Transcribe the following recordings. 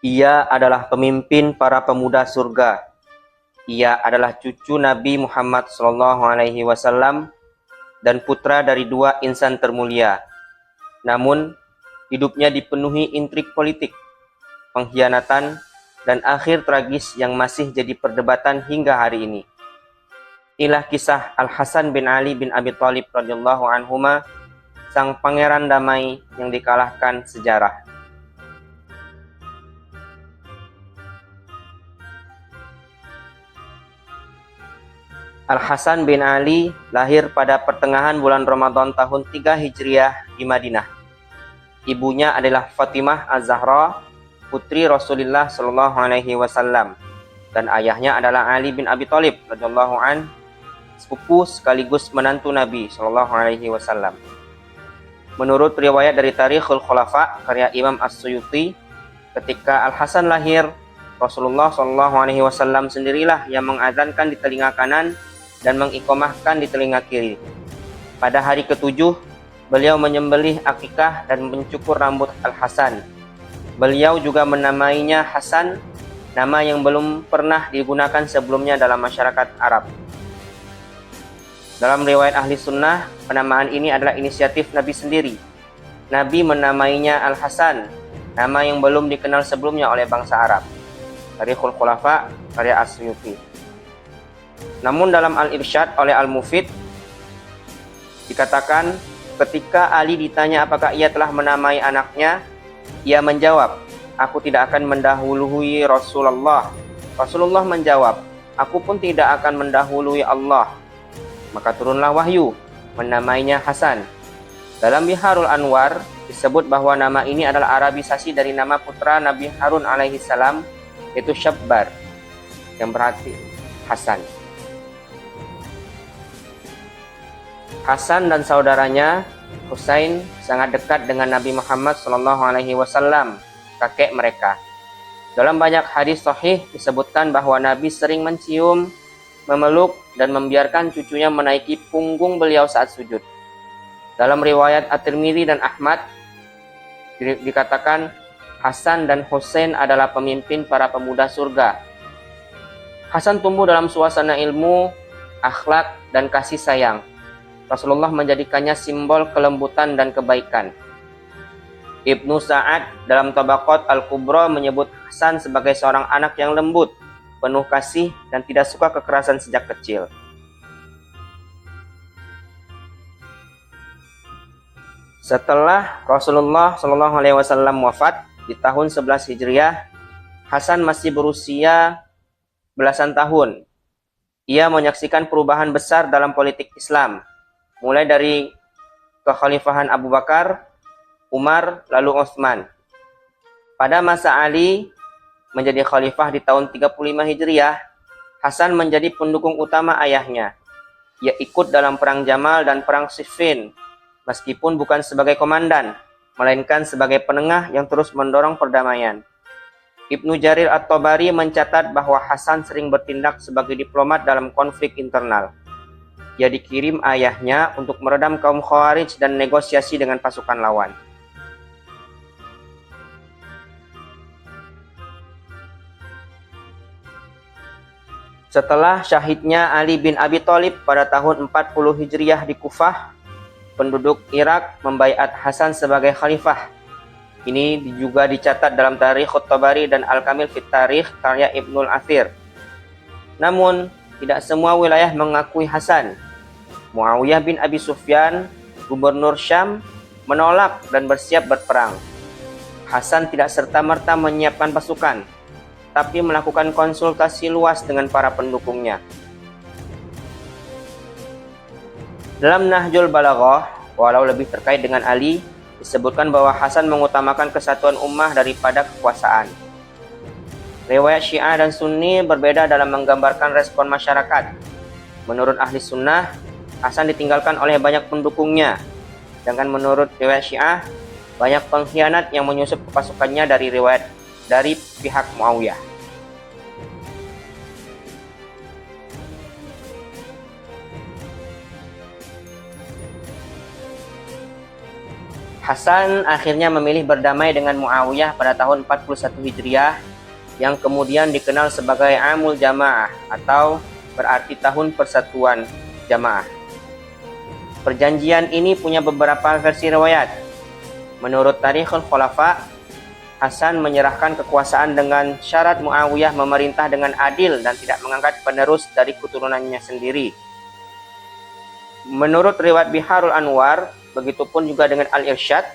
Ia adalah pemimpin para pemuda surga. Ia adalah cucu Nabi Muhammad SAW dan putra dari dua insan termulia. Namun, hidupnya dipenuhi intrik politik, pengkhianatan, dan akhir tragis yang masih jadi perdebatan hingga hari ini. Inilah kisah Al-Hasan bin Ali bin Abi Thalib radhiyallahu anhuma, sang pangeran damai yang dikalahkan sejarah. Al-Hasan bin Ali lahir pada pertengahan bulan Ramadan tahun 3 Hijriah di Madinah. Ibunya adalah Fatimah Az-Zahra, putri Rasulullah Shallallahu Alaihi Wasallam, dan ayahnya adalah Ali bin Abi Thalib radhiyallahu an, sepupu sekaligus menantu Nabi Shallallahu Alaihi Wasallam. Menurut riwayat dari Tarikhul Khulafa karya Imam As-Suyuti, ketika Al-Hasan lahir, Rasulullah Shallallahu Alaihi Wasallam sendirilah yang mengadzankan di telinga kanan dan mengikomahkan di telinga kiri. Pada hari ketujuh, beliau menyembelih akikah dan mencukur rambut Al-Hasan. Beliau juga menamainya Hasan, nama yang belum pernah digunakan sebelumnya dalam masyarakat Arab. Dalam riwayat ahli sunnah, penamaan ini adalah inisiatif Nabi sendiri. Nabi menamainya Al-Hasan, nama yang belum dikenal sebelumnya oleh bangsa Arab. Tarikhul Khulafa karya As-Suyuti. Namun dalam Al-Irsyad oleh Al-Mufid dikatakan, ketika Ali ditanya apakah ia telah menamai anaknya, ia menjawab, "Aku tidak akan mendahului Rasulullah." Rasulullah menjawab, "Aku pun tidak akan mendahului Allah." Maka turunlah wahyu, menamainya Hasan. Dalam Biharul Anwar disebut bahwa nama ini adalah arabisasi dari nama putra Nabi Harun alaihi salam, yaitu Syabbar, yang berarti Hasan. Hasan dan saudaranya Husain sangat dekat dengan Nabi Muhammad SAW, kakek mereka. Dalam banyak hadis sahih disebutkan bahwa Nabi sering mencium, memeluk, dan membiarkan cucunya menaiki punggung beliau saat sujud. Dalam riwayat At-Tirmidzi dan Ahmad dikatakan Hasan dan Husain adalah pemimpin para pemuda surga. Hasan tumbuh dalam suasana ilmu, akhlak, dan kasih sayang. Rasulullah menjadikannya simbol kelembutan dan kebaikan. Ibnu Sa'ad dalam Tabaqat Al-Kubra menyebut Hasan sebagai seorang anak yang lembut, penuh kasih, dan tidak suka kekerasan sejak kecil. Setelah Rasulullah SAW wafat di tahun 11 Hijriah, Hasan masih berusia belasan tahun. Ia menyaksikan perubahan besar dalam politik Islam, mulai dari kekhalifahan Abu Bakar, Umar, lalu Utsman. Pada masa Ali menjadi khalifah di tahun 35 Hijriah, Hasan menjadi pendukung utama ayahnya. Ia ikut dalam perang Jamal dan perang Siffin, meskipun bukan sebagai komandan, melainkan sebagai penengah yang terus mendorong perdamaian. Ibnu Jarir At-Tabari mencatat bahwa Hasan sering bertindak sebagai diplomat dalam konflik internal. Ia dikirim ayahnya untuk meredam kaum Khawarij dan negosiasi dengan pasukan lawan. Setelah syahidnya Ali bin Abi Thalib pada tahun 40 Hijriah di Kufah, penduduk Irak membaiat Hasan sebagai khalifah. Ini juga dicatat dalam Tarikh At-Tabari dan Al-Kamil fit Tarikh karya Ibnul Athir. Namun, tidak semua wilayah mengakui Hasan. Muawiyah bin Abi Sufyan, gubernur Syam, menolak dan bersiap berperang. Hasan tidak serta-merta menyiapkan pasukan, tapi melakukan konsultasi luas dengan para pendukungnya. Dalam Nahjul Balaghah, walau lebih terkait dengan Ali, disebutkan bahwa Hasan mengutamakan kesatuan ummah daripada kekuasaan. Riwayat Syiah dan Sunni berbeda dalam menggambarkan respon masyarakat. Menurut ahli sunnah, Hasan ditinggalkan oleh banyak pendukungnya. Sedangkan menurut riwayat Syiah, banyak pengkhianat yang menyusup ke pasukannya dari pihak Muawiyah. Hasan akhirnya memilih berdamai dengan Muawiyah pada tahun 41 Hijriah yang kemudian dikenal sebagai Amul Jamaah atau berarti tahun persatuan jamaah. Perjanjian ini punya beberapa versi riwayat. Menurut Tarikhul Khulafa, Hasan menyerahkan kekuasaan dengan syarat Muawiyah memerintah dengan adil dan tidak mengangkat penerus dari keturunannya sendiri. Menurut riwayat Biharul Anwar, begitupun juga dengan Al-Irsyad,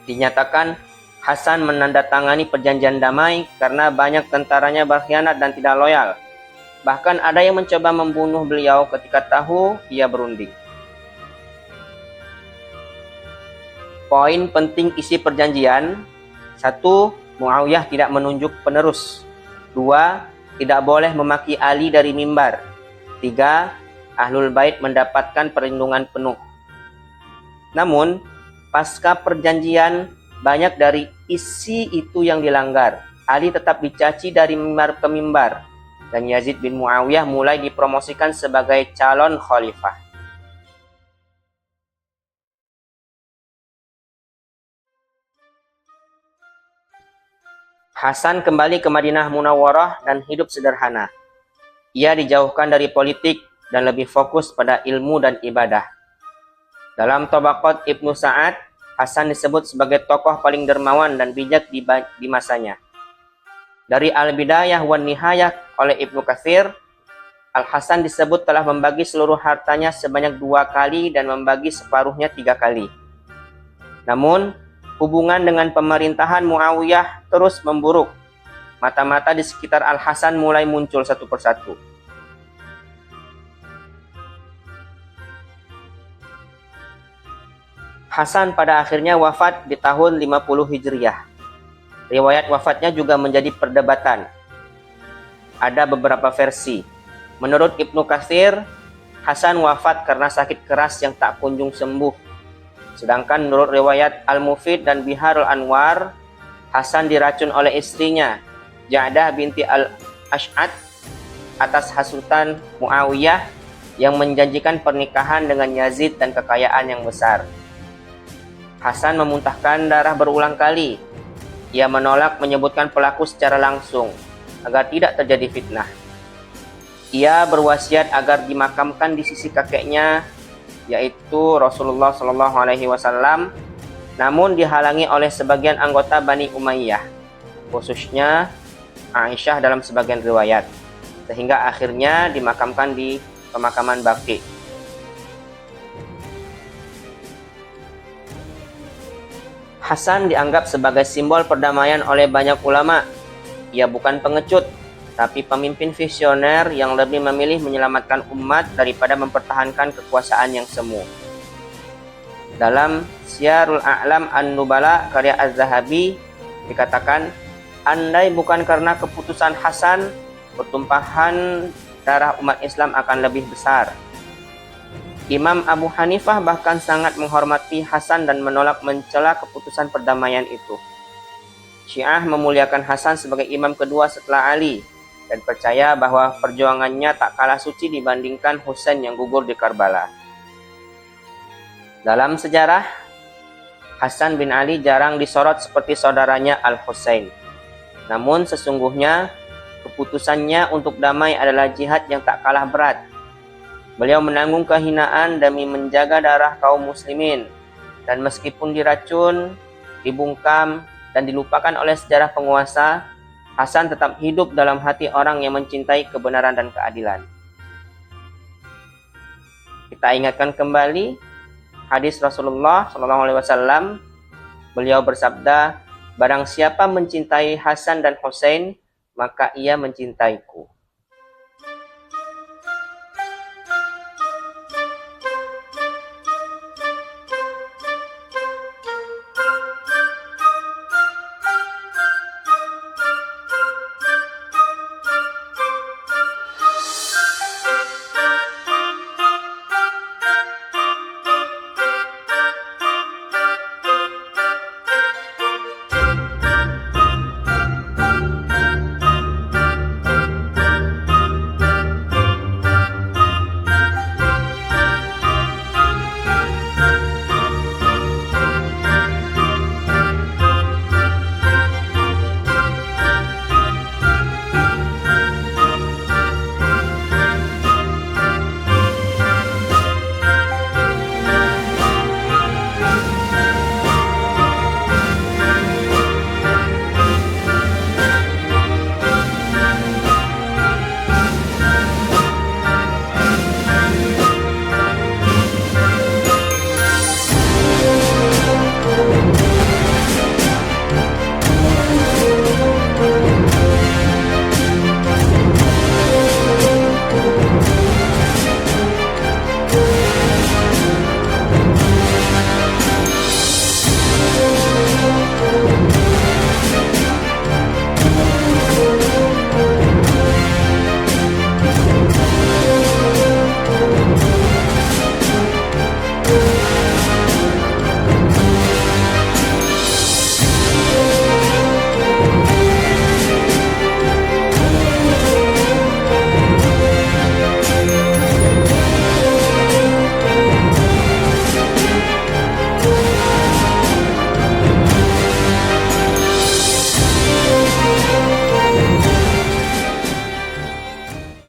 dinyatakan Hasan menandatangani perjanjian damai karena banyak tentaranya berkhianat dan tidak loyal. Bahkan ada yang mencoba membunuh beliau ketika tahu ia berunding. Poin penting isi perjanjian: 1. Muawiyah tidak menunjuk penerus. 2. Tidak boleh memaki Ali dari mimbar. 3. Ahlul Bait mendapatkan perlindungan penuh. Namun, pasca perjanjian, banyak dari isi itu yang dilanggar. Ali tetap dicaci dari mimbar ke mimbar, dan Yazid bin Muawiyah mulai dipromosikan sebagai calon khalifah. Hasan kembali ke Madinah Munawwarah dan hidup sederhana. Ia dijauhkan dari politik dan lebih fokus pada ilmu dan ibadah. Dalam Tabaqat Ibnu Sa'ad, Hasan disebut sebagai tokoh paling dermawan dan bijak di masanya. Dari Al-Bidayah wan Nihayah oleh Ibnu Katsir, Al-Hasan disebut telah membagi seluruh hartanya sebanyak 2 kali dan membagi separuhnya 3 kali. Namun, hubungan dengan pemerintahan Muawiyah terus memburuk. Mata-mata di sekitar Al-Hasan mulai muncul satu persatu. Hasan pada akhirnya wafat di tahun 50 Hijriah. Riwayat wafatnya juga menjadi perdebatan. Ada beberapa versi. Menurut Ibnu Katsir, Hasan wafat karena sakit keras yang tak kunjung sembuh. Sedangkan menurut riwayat Al-Mufid dan Biharul Anwar, Hasan diracun oleh istrinya, Ja'dah binti Al-Ash'ad, atas hasutan Muawiyah yang menjanjikan pernikahan dengan Yazid dan kekayaan yang besar. Hasan memuntahkan darah berulang kali. Ia menolak menyebutkan pelaku secara langsung agar tidak terjadi fitnah. Ia berwasiat agar dimakamkan di sisi kakeknya, yaitu Rasulullah SAW, namun dihalangi oleh sebagian anggota Bani Umayyah, khususnya Aisyah dalam sebagian riwayat, sehingga akhirnya dimakamkan di pemakaman Baqi. Hasan dianggap sebagai simbol perdamaian oleh banyak ulama. Ia bukan pengecut, tapi pemimpin visioner yang lebih memilih menyelamatkan umat daripada mempertahankan kekuasaan yang semu. Dalam Syiarul A'lam An-Nubala karya Az-Zahabi dikatakan, andai bukan karena keputusan Hasan, pertumpahan darah umat Islam akan lebih besar. Imam Abu Hanifah bahkan sangat menghormati Hasan dan menolak mencela keputusan perdamaian itu. Syiah memuliakan Hasan sebagai imam kedua setelah Ali dan percaya bahwa perjuangannya tak kalah suci dibandingkan Husain yang gugur di Karbala. Dalam sejarah, Hasan bin Ali jarang disorot seperti saudaranya Al-Husain. Namun sesungguhnya keputusannya untuk damai adalah jihad yang tak kalah berat. Beliau menanggung kehinaan demi menjaga darah kaum muslimin, dan meskipun diracun, dibungkam, dan dilupakan oleh sejarah penguasa, Hasan tetap hidup dalam hati orang yang mencintai kebenaran dan keadilan. Kita ingatkan kembali hadis Rasulullah SAW. Beliau bersabda, barang siapa mencintai Hasan dan Husain, maka ia mencintaiku.